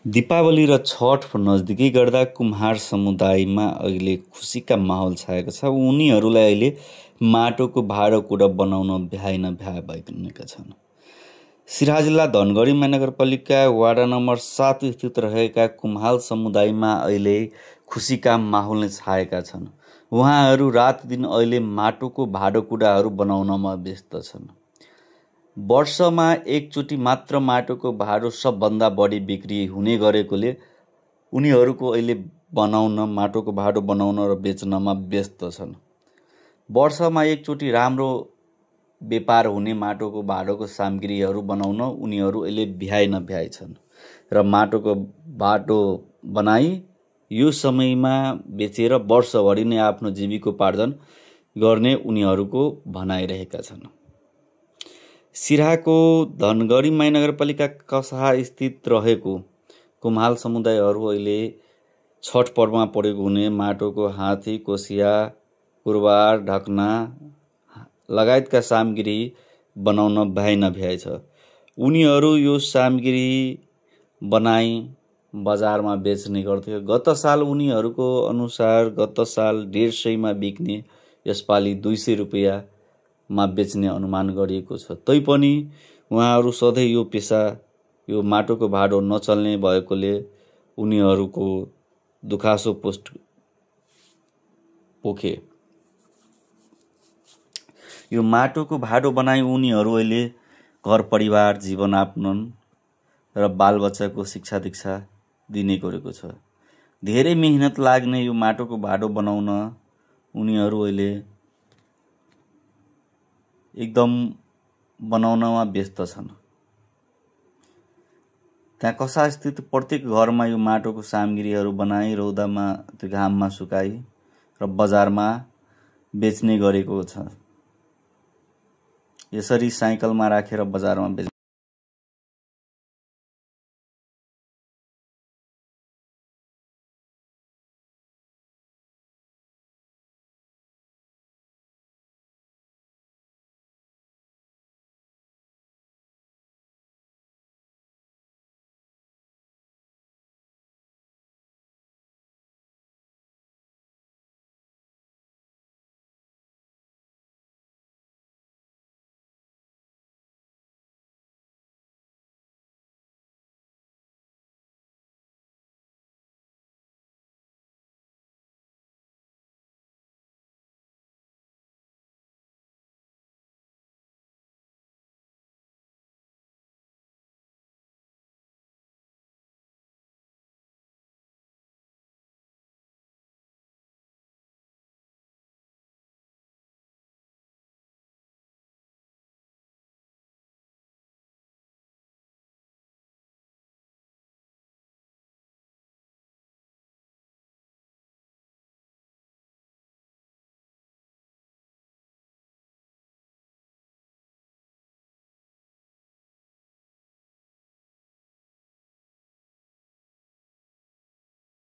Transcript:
दीपावली र छठ नजिकै गर्दा कुम्हार समुदायमा अहिले खुसीका माहौल छाएको छ। उनीहरूलाई अहिले माटोको भाँडाकुँडा बनाउन भ्याइ नभ्याइ भएका छन्। सिराहा जिल्ला धनगढी महानगरपालिका वाडा नम्बर 7 स्थित रहेका कुम्हाल समुदायमा अहिले खुसीका माहौल नै छाएका छन्। उहाँहरू रात दिन अहिले माटोको भाँडाकुँडाहरू बनाउनमा व्यस्त छन्। वर्षमा एकचोटि मात्र माटोको भाँडो सबभन्दा बढी बिक्री हुने गरेकोले उनीहरूको अहिले माटोको भाँडो बनाउन र बेच्नमा व्यस्त छन्। वर्षमा एकचोटि राम्रो व्यापार हुने माटोको भाँडोको सामग्रीहरू बनाउन उनीहरू अहिले भ्याइ नभ्याइ छन् र माटोको भाँडो बनाई यो समयमा बेचेर वर्षभरि नै आफ्नो जीविकोपार्जन गर्ने उनीहरूको भनाइरहेका छन्। सिराहाको धनगढी महानगरपालिका कसाहा स्थित रहेको कुम्हाल समुदायहरू अहिले छठ पर्वमा प्रयोग हुने माटोको हात्ती, कोसिया, कुरबार, ढकना लगायतका सामग्री बनाउन भ्याइ नभ्याइ छ। उनीहरू यो सामग्री बनाई बजारमा बेच्ने गर्थे। गत साल उनीहरूको अनुसार गत साल 150 बिक्ने यसपालि 200 रुपियाँमा बेच्ने अनुमान गरिएको छ। तैपनि उहाँहरू सधैँ यो पेसा यो माटोको भाँडो नचल्ने भएकोले उनीहरूको दुखासो पोखे। यो माटोको भाँडो बनाई उनीहरू अहिले घर परिवार जीवनयापन र बालबच्चाको शिक्षा दीक्षा दिने गरेको छ। धेरै मेहनत लाग्ने यो माटोको भाँडो बनाउन उनीहरू अहिले एकदम बनाउनमा व्यस्त छन्। त्यहाँ कसा स्थित प्रत्येक घरमा यो माटोको सामग्रीहरू बनाई रौदामा त्यो घाममा सुकाई र बजारमा बेच्ने गरेको छ। यसरी साइकलमा राखेर बजारमा